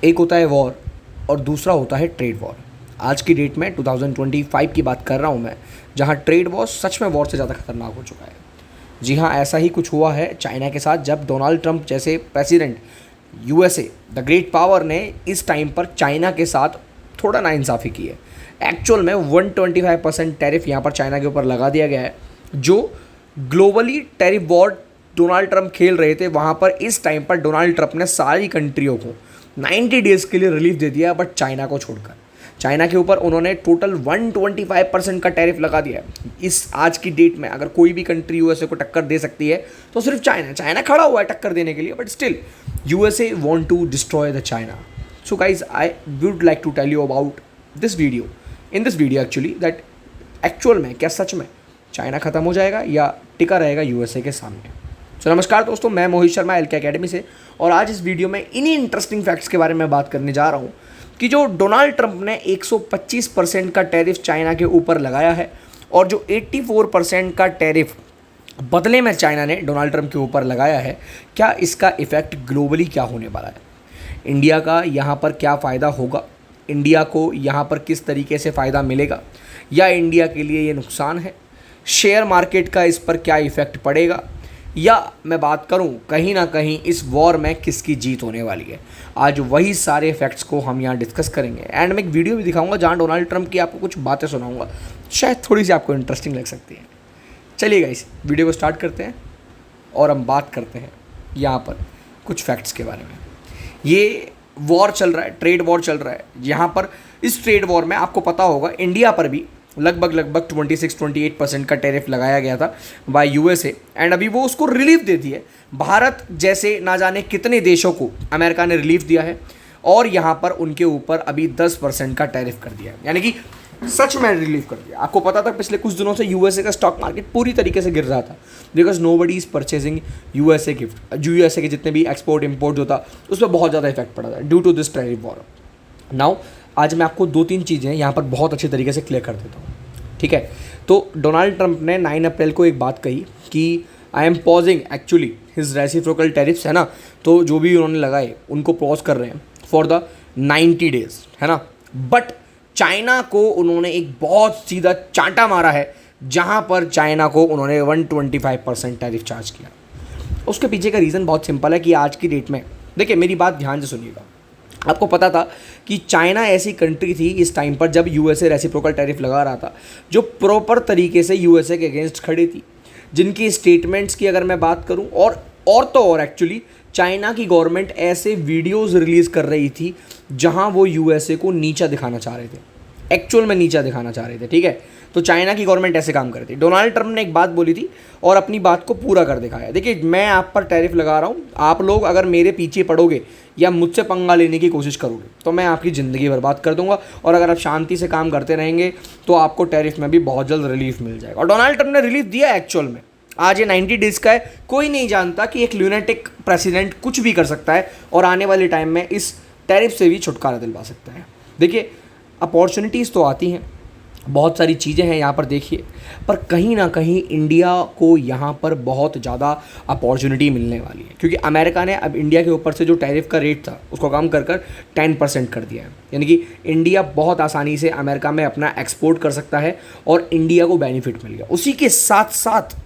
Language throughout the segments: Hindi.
एक होता है वॉर और दूसरा होता है ट्रेड वॉर। आज की डेट में 2025 की बात कर रहा हूँ मैं, जहाँ ट्रेड वॉर सच में वॉर से ज़्यादा खतरनाक हो चुका है। जी हाँ, ऐसा ही कुछ हुआ है चाइना के साथ, जब डोनाल्ड ट्रंप जैसे president USA the great power ने इस टाइम पर चाइना के साथ थोड़ा नाइंसाफ़ी की है। एक्चुअल में 125% टैरिफ यहाँ पर चाइना के ऊपर लगा दिया गया है। जो globally tariff war Donald Trump खेल रहे थे, वहाँ पर इस टाइम पर डोनाल्ड ट्रंप ने सारी कंट्रियों को 90 डेज़ के लिए रिलीफ दे दिया, बट चाइना को छोड़कर। चाइना के ऊपर उन्होंने टोटल 125% का टैरिफ लगा दिया है। इस आज की डेट में अगर कोई भी कंट्री यूएसए को टक्कर दे सकती है तो सिर्फ चाइना खड़ा हुआ है टक्कर देने के लिए, but still USA want to destroy the China. So guys, I would like to tell you about this video, in this video actually, that actual में क्या सच में चाइना खत्म हो जाएगा या टिका रहेगा यूएसए के सामने। सो नमस्कार दोस्तों, मैं मोहित शर्मा एलके एकेडमी से, और आज इस वीडियो में इन्हीं इंटरेस्टिंग फैक्ट्स के बारे में बात करने जा रहा हूँ कि जो डोनाल्ड ट्रंप ने 125% का टैरिफ चाइना के ऊपर लगाया है, और जो 84% का टैरिफ बदले में चाइना ने डोनाल्ड ट्रंप के ऊपर लगाया है, क्या इसका इफ़ेक्ट ग्लोबली क्या होने वाला है, इंडिया का यहाँ पर क्या फ़ायदा होगा, इंडिया को यहाँ पर किस तरीके से फ़ायदा मिलेगा, या इंडिया के लिए ये नुकसान है, शेयर मार्केट का इस पर क्या इफ़ेक्ट पड़ेगा, या मैं बात करूं कहीं ना कहीं इस वॉर में किसकी जीत होने वाली है। आज वही सारे फैक्ट्स को हम यहाँ डिस्कस करेंगे, एंड मैं एक वीडियो भी दिखाऊंगा जहाँ डोनाल्ड ट्रंप की आपको कुछ बातें सुनाऊंगा, शायद थोड़ी सी आपको इंटरेस्टिंग लग सकती है। चलिए गाइस, वीडियो को स्टार्ट करते हैं और हम बात करते हैं यहाँ पर कुछ फैक्ट्स के बारे में। ये वॉर चल रहा है, ट्रेड वॉर चल रहा है। यहाँ पर इस ट्रेड वॉर में आपको पता होगा इंडिया पर भी लगभग 26-28% का टैरिफ लगाया गया था बाय यूएसए, एंड अभी वो उसको रिलीफ देती है। भारत जैसे ना जाने कितने देशों को अमेरिका ने रिलीफ दिया है, और यहाँ पर उनके ऊपर अभी 10% का टैरिफ कर दिया है, यानी कि सच में रिलीफ कर दिया। आपको पता था पिछले कुछ दिनों से यूएसए का स्टॉक मार्केट पूरी तरीके से गिर रहा था, because nobody is purchasing USA gift. जो यूएसए के जितने भी एक्सपोर्ट इम्पोर्ट होता, उस पर बहुत ज़्यादा इफेक्ट पड़ा था due to this tariff war. Now आज मैं आपको 2-3 चीज़ें यहाँ पर बहुत अच्छे तरीके से क्लियर कर देता हूँ, ठीक है। तो डोनाल्ड ट्रंप ने 9 अप्रैल को एक बात कही कि I am pausing actually his reciprocal tariffs, है ना, तो जो भी उन्होंने लगाए उनको पॉज कर रहे हैं फॉर द 90 डेज, है ना। बट चाइना को उन्होंने एक बहुत सीधा चांटा मारा है, जहाँ पर चाइना को उन्होंने 125% टैरिफ चार्ज किया। उसके पीछे का रीज़न बहुत सिंपल है कि आज की डेट में, देखिए मेरी बात ध्यान से सुनिएगा, आपको पता था कि चाइना ऐसी कंट्री थी इस टाइम पर जब यूएसए रेसिप्रोकल टैरिफ लगा रहा था, जो प्रॉपर तरीके से यूएसए के अगेंस्ट खड़ी थी, जिनकी स्टेटमेंट्स की अगर मैं बात करूं, और एक्चुअली चाइना की गवर्नमेंट ऐसे वीडियोस रिलीज़ कर रही थी जहां वो यूएसए को नीचा दिखाना चाह रहे थे, एक्चुअल में नीचा दिखाना चाह रहे थे, ठीक है। तो चाइना की गवर्नमेंट ऐसे काम कर रही थी। डोनाल्ड ट्रंप ने एक बात बोली थी और अपनी बात को पूरा कर दिखाया। देखिए, मैं आप पर टैरिफ लगा रहा हूँ, आप लोग अगर मेरे पीछे पड़ोगे या मुझसे पंगा लेने की कोशिश करोगे तो मैं आपकी ज़िंदगी बर्बाद कर दूंगा, और अगर आप शांति से काम करते रहेंगे तो आपको टैरिफ में भी बहुत जल्द रिलीफ मिल जाएगा। और डोनाल्ड ट्रंप ने रिलीफ दिया एक्चुअल में। आज ये 90 डेज़ का है। कोई नहीं जानता कि एक ल्यूनेटिक प्रेसिडेंट कुछ भी कर सकता है और आने वाले टाइम में इस टैरिफ से भी छुटकारा दिलवा सकता है। देखिए, अपॉर्चुनिटीज़ तो आती हैं, बहुत सारी चीज़ें हैं यहाँ पर देखिए, पर कहीं ना कहीं इंडिया को यहाँ पर बहुत ज़्यादा अपॉर्चुनिटी मिलने वाली है, क्योंकि अमेरिका ने अब इंडिया के ऊपर से जो टैरिफ का रेट था उसको कम कर 10% कर दिया है। यानी कि इंडिया बहुत आसानी से अमेरिका में अपना एक्सपोर्ट कर सकता है और इंडिया को बेनिफिट मिल गया। उसी के साथ साथ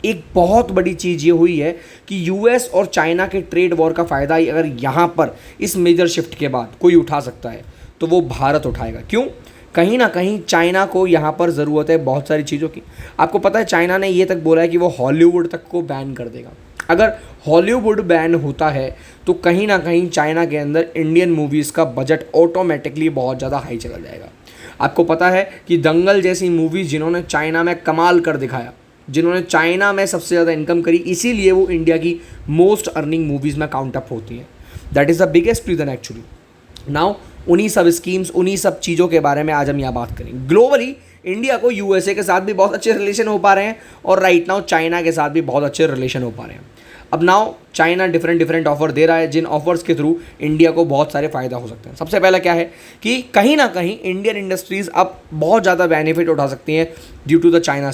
एक बहुत बड़ी चीज़ ये हुई है कि यूएस और चाइना के ट्रेड वॉर का फ़ायदा अगर यहाँ पर इस मेजर शिफ्ट के बाद कोई उठा सकता है तो वो भारत उठाएगा। क्यों? कहीं ना कहीं चाइना को यहाँ पर ज़रूरत है बहुत सारी चीज़ों की। आपको पता है चाइना ने ये तक बोला है कि वो हॉलीवुड तक को बैन कर देगा। अगर हॉलीवुड बैन होता है तो कहीं ना कहीं चाइना के अंदर इंडियन मूवीज़ का बजट ऑटोमेटिकली बहुत ज़्यादा हाई चला जाएगा। आपको पता है कि दंगल जैसी मूवीज़ जिन्होंने चाइना में कमाल कर दिखाया, जिन्होंने चाइना में सबसे ज़्यादा इनकम करी, इसीलिए वो इंडिया की मोस्ट अर्निंग मूवीज़ में काउंट अप होती हैं। That is the biggest reason actually. Now उन्हीं सब स्कीम्स, उन्हीं सब चीज़ों के बारे में आज हम यहाँ बात करेंगे। ग्लोबली इंडिया को यूएसए के साथ भी बहुत अच्छे रिलेशन हो पा रहे हैं, और राइट नाउ चाइना के साथ भी बहुत अच्छे रिलेशन हो पा रहे हैं। अब नाउ चाइना डिफरेंट ऑफर दे रहा है, जिन ऑफर्स के थ्रू इंडिया को बहुत सारे फ़ायदा हो सकते हैं। सबसे पहला क्या है कि कहीं ना कहीं इंडियन इंडस्ट्रीज़ अब बहुत ज़्यादा बेनिफिट उठा सकती हैं due to the China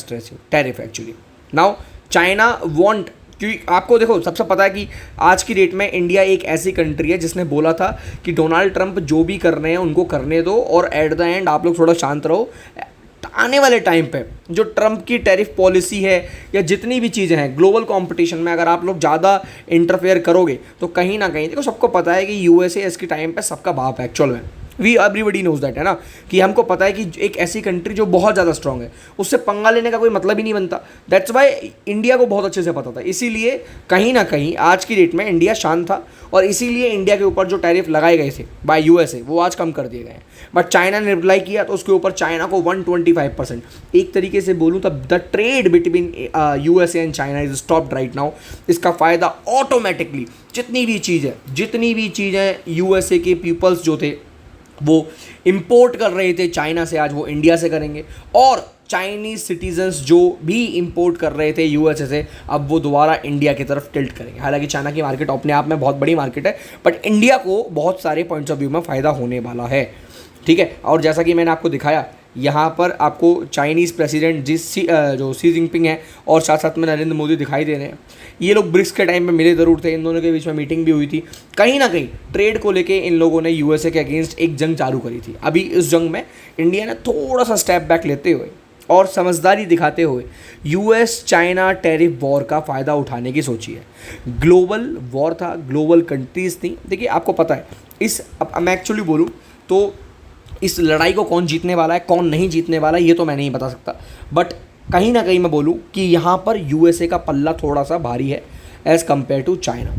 tariff actually. Now China want क्योंकि आपको देखो सबसे पता है कि आज की डेट में इंडिया एक ऐसी कंट्री है जिसने बोला था कि डोनाल्ड ट्रंप जो भी कर रहे हैं उनको करने दो और एट द एंड आप लोग थोड़ा शांत रहो। आने वाले टाइम पे जो ट्रंप की टैरिफ पॉलिसी है या जितनी भी चीज़ें हैं ग्लोबल कंपटीशन में, अगर आप लोग ज़्यादा इंटरफेयर करोगे तो कहीं ना कहीं देखो सबको पता है कि यूएसए इसके टाइम पे सबका बाप है एक्चुअल में। वी एवरीबडी नोज दैट, है ना, कि हमको पता है कि एक ऐसी कंट्री जो बहुत ज़्यादा स्ट्रांग है उससे पंगा लेने का कोई मतलब ही नहीं बनता। दैट्स वाई इंडिया को बहुत अच्छे से पता था, इसीलिए कहीं ना कहीं आज की डेट में इंडिया शांत था और इसीलिए इंडिया के ऊपर जो टैरिफ लगाए गए थे बाय यूएसए वो आज कम कर दिए गए हैं। बट चाइना ने रिप्लाई किया तो उसके ऊपर चाइना को 125%, एक तरीके से बोलूँ तो the trade between USA and China is stopped right now. इसका फ़ायदा ऑटोमेटिकली जितनी भी चीज़ें यूएसए के पीपल्स जो थे वो इंपोर्ट कर रहे थे चाइना से, आज वो इंडिया से करेंगे। और चाइनीज़ सिटीजन्स जो भी इंपोर्ट कर रहे थे यूएसए से अब वो दोबारा इंडिया की तरफ टिल्ट करेंगे। हालांकि चाइना की मार्केट अपने आप में बहुत बड़ी मार्केट है, बट इंडिया को बहुत सारे पॉइंट्स ऑफ व्यू में फ़ायदा होने वाला है, ठीक है। और जैसा कि मैंने आपको दिखाया यहाँ पर आपको चाइनीज़ प्रेसिडेंट जो सी जिनपिंग है और साथ साथ में नरेंद्र मोदी दिखाई दे रहे हैं। ये लोग ब्रिक्स के टाइम पे मिले ज़रूर थे, इन दोनों के बीच में मीटिंग भी हुई थी। कहीं ना कहीं ट्रेड को लेके इन लोगों ने यूएसए के अगेंस्ट एक जंग चालू करी थी। अभी इस जंग में इंडिया ने थोड़ा सा स्टेप बैक लेते हुए और समझदारी दिखाते हुए यूएस चाइना टैरिफ वॉर का फ़ायदा उठाने की सोची है। ग्लोबल वॉर था, ग्लोबल कंट्रीज़ थी। देखिए आपको पता है अब मैं एक्चुअली बोलूँ तो इस लड़ाई को कौन जीतने वाला है कौन नहीं जीतने वाला है ये तो मैं नहीं बता सकता, बट कहीं ना कहीं मैं बोलूँ कि यहाँ पर यूएसए का पल्ला थोड़ा सा भारी है as compare to China.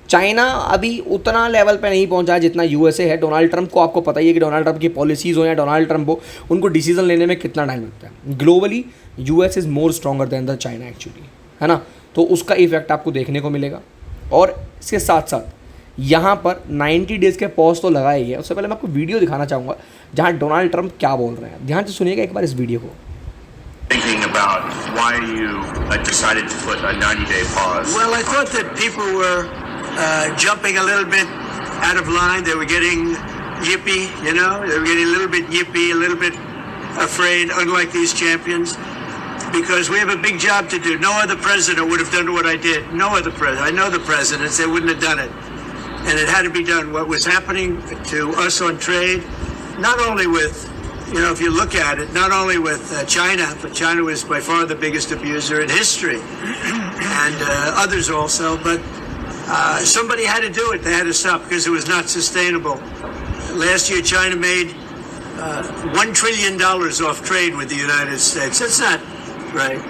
China अभी उतना लेवल पे नहीं पहुँचा है जितना यूएसए है। डोनाल्ड ट्रंप को आपको पता ही है कि डोनाल्ड ट्रंप की पॉलिसीज़ हो या डोनाल्ड ट्रंप हो, उनको डिसीजन लेने में कितना टाइम लगता है। Globally US is more stronger than the China actually, है ना, तो उसका इफेक्ट आपको देखने को मिलेगा। और इसके साथ साथ यहाँ पर 90 डेज़ के पॉज तो लगाए ही है। उससे पहले मैं आपको वीडियो दिखाना चाहूँगा जहाँ डोनाल्ड ट्रंप क्या बोल रहे हैं। ध्यान से सुनिएगा एक बार इस वीडियो को। Thinking about why you decided to put a 90-day pause? Well, I thought that people were jumping a little bit out of line. They were getting yippy, you know. They were getting a little bit yippy, a little bit afraid, unlike these champions, because we have a big job to do. No other president would have done what I did. No other president. I know the presidents. They wouldn't have done it. And it had to be done. What was happening to us on trade, not only with, you know, if you look at it, not only with China, but China was by far the biggest abuser in history, and others also, but somebody had to do it. They had to stop because it was not sustainable. Last year, China made $1 trillion off trade with the United States. That's not right.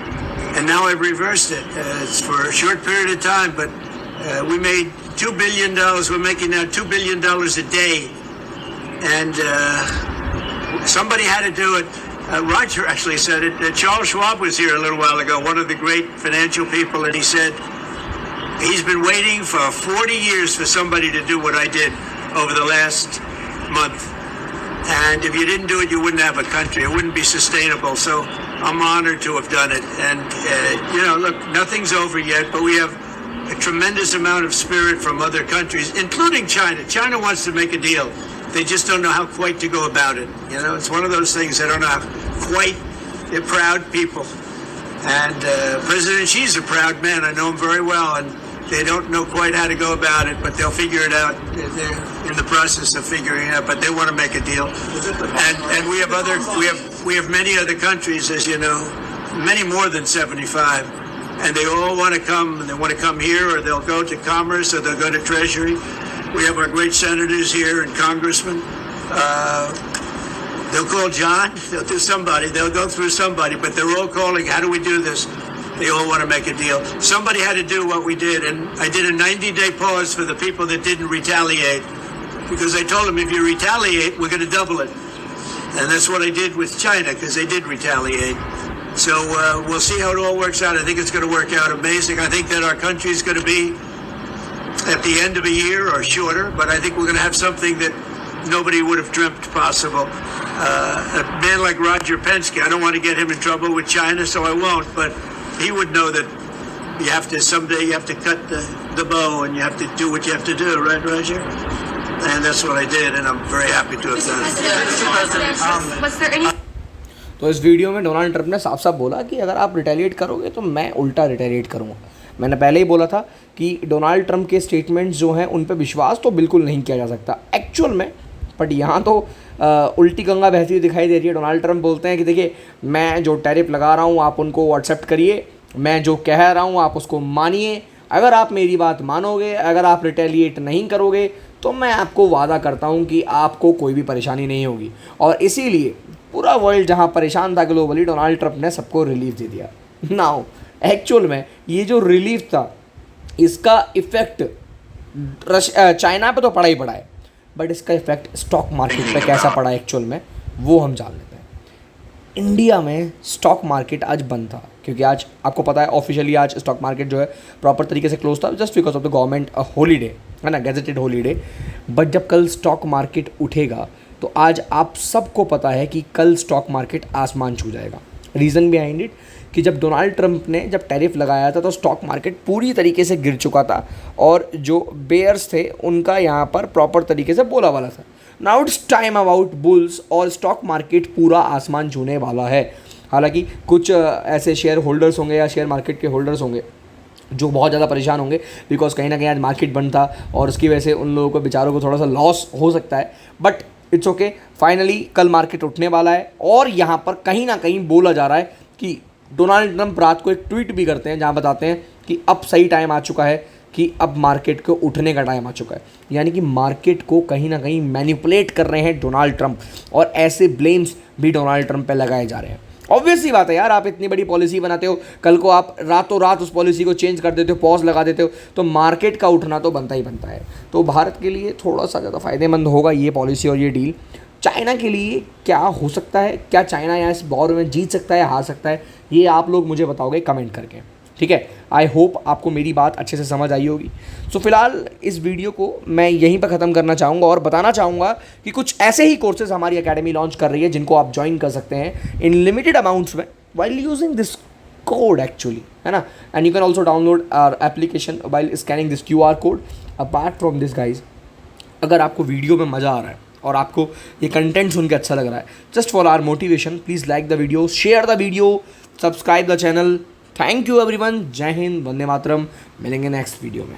And now I've reversed it. It's for a short period of time, but we made $2 billion. We're making now $2 billion a day. And somebody had to do it. Roger actually said it. Charles Schwab was here a little while ago, one of the great financial people, and he said he's been waiting for 40 years for somebody to do what I did over the last month. And if you didn't do it, you wouldn't have a country. It wouldn't be sustainable. So I'm honored to have done it. And, you know, look, nothing's over yet, but we have a tremendous amount of spirit from other countries, including China. China wants to make a deal. They just don't know how quite to go about it. You know, it's one of those things they don't know how quite. They're proud people. And President Xi's a proud man. I know him very well. And they don't know quite how to go about it, but they'll figure it out. They're in the process of figuring it out, but they want to make a deal. And we have many other countries, as you know, many more than 75. And they all want to come, and they want to come here, or they'll go to Commerce, or they'll go to Treasury. We have our great senators here and congressmen. They'll call John, they'll do somebody, they'll go through somebody, but they're all calling, how do we do this? They all want to make a deal. Somebody had to do what we did, and I did a 90-day pause for the people that didn't retaliate, because I told them, if you retaliate, we're going to double it. And that's what I did with China, because they did retaliate. So we'll see how it all works out. I think it's going to work out amazing. I think that our country is going to be at the end of a year or shorter, but I think we're going to have something that nobody would have dreamt possible. A man like Roger Penske, I don't want to get him in trouble with China, so I won't, but he would know that you have to, someday you have to cut the bow and you have to do what you have to do, right, Roger? And that's what I did, and I'm very happy to have done it. Was there any... तो इस वीडियो में डोनाल्ड ट्रंप ने साफ साफ बोला कि अगर आप रिटेलिएट करोगे तो मैं उल्टा रिटेलिएट करूँगा। मैंने पहले ही बोला था कि डोनाल्ड ट्रंप के स्टेटमेंट्स जो हैं उन पर विश्वास तो बिल्कुल नहीं किया जा सकता एक्चुअल में। बट यहाँ तो उल्टी गंगा बहती हुई दिखाई दे रही है। डोनाल्ड ट्रंप बोलते हैं कि देखिए, मैं जो टैरिफ लगा रहा हूँ आप उनको एक्सेप्ट करिए, मैं जो कह रहा हूँ आप उसको मानिए, अगर आप मेरी बात मानोगे, अगर आप रिटेलिएट नहीं करोगे तो मैं आपको वादा करता हूँ कि आपको कोई भी परेशानी नहीं होगी। और इसीलिए पूरा वर्ल्ड जहाँ परेशान था ग्लोबली, डोनाल्ड ट्रंप ने सबको रिलीफ दे दिया। नाउ एक्चुअल में ये जो रिलीफ था इसका इफेक्ट चाइना पे तो पड़ा ही पड़ा है, बट इसका इफेक्ट स्टॉक मार्केट पे कैसा पड़ा एक्चुअल में वो हम जान लेते हैं। इंडिया में स्टॉक मार्केट आज बंद था क्योंकि आज आपको पता है ऑफिशियली आज स्टॉक मार्केट जो है प्रॉपर तरीके से क्लोज था just because of the government holiday, है ना, गैजेटेड हॉलीडे। बट जब कल स्टॉक मार्केट उठेगा तो आज आप सबको पता है कि कल स्टॉक मार्केट आसमान छू जाएगा। रीज़न बिहाइंड इट कि जब डोनाल्ड ट्रंप ने जब टैरिफ लगाया था तो स्टॉक मार्केट पूरी तरीके से गिर चुका था और जो बेयर्स थे उनका यहाँ पर प्रॉपर तरीके से बोला वाला था। Now it's time about bulls और स्टॉक मार्केट पूरा आसमान छूने वाला है। हालांकि कुछ ऐसे शेयर होल्डर्स होंगे या शेयर मार्केट के होल्डर्स होंगे जो बहुत ज़्यादा परेशान होंगे बिकॉज कहीं ना कहीं आज मार्केट बंद था और उसकी वजह से उन लोगों को बेचारों को थोड़ा सा लॉस हो सकता है। बट इट्स ओके, फाइनली कल मार्केट उठने वाला है। और यहाँ पर कहीं ना कहीं बोला जा रहा है कि डोनाल्ड ट्रंप रात को एक ट्वीट भी करते हैं जहाँ बताते हैं कि अब सही टाइम आ चुका है कि अब मार्केट को उठने का टाइम आ चुका है। यानी कि मार्केट को कहीं ना कहीं मैनिपुलेट कर रहे हैं डोनाल्ड ट्रंप और ऐसे ब्लेम्स भी डोनाल्ड ट्रंप पे लगाए जा रहे हैं। ऑब्वियस सी बात है यार, आप इतनी बड़ी पॉलिसी बनाते हो, कल को आप रातों रात उस पॉलिसी को चेंज कर देते हो, पॉज लगा देते हो, तो मार्केट का उठना तो बनता ही बनता है। तो भारत के लिए थोड़ा सा ज़्यादा फ़ायदेमंद होगा ये पॉलिसी और ये डील। चाइना के लिए क्या हो सकता है, क्या चाइना यहाँ इस वॉर में जीत सकता है, हार सकता है, ये आप लोग मुझे बताओगे कमेंट करके, ठीक है। आई होप आपको मेरी बात अच्छे से समझ आई होगी। सो फिलहाल इस वीडियो को मैं यहीं पर ख़त्म करना चाहूँगा और बताना चाहूँगा कि कुछ ऐसे ही कोर्सेज हमारी एकेडमी लॉन्च कर रही है जिनको आप ज्वाइन कर सकते हैं इन लिमिटेड अमाउंट्स में while using this code actually, है ना। And you can also download our application while scanning this QR code. Apart from this guys, अगर आपको वीडियो में मज़ा आ रहा है और आपको ये कंटेंट सुन के अच्छा लग रहा है, just for our motivation please like the video, share the video, subscribe the channel. Thank you everyone. जय हिंद, वंदे मातरम। मिलेंगे नेक्स्ट वीडियो में।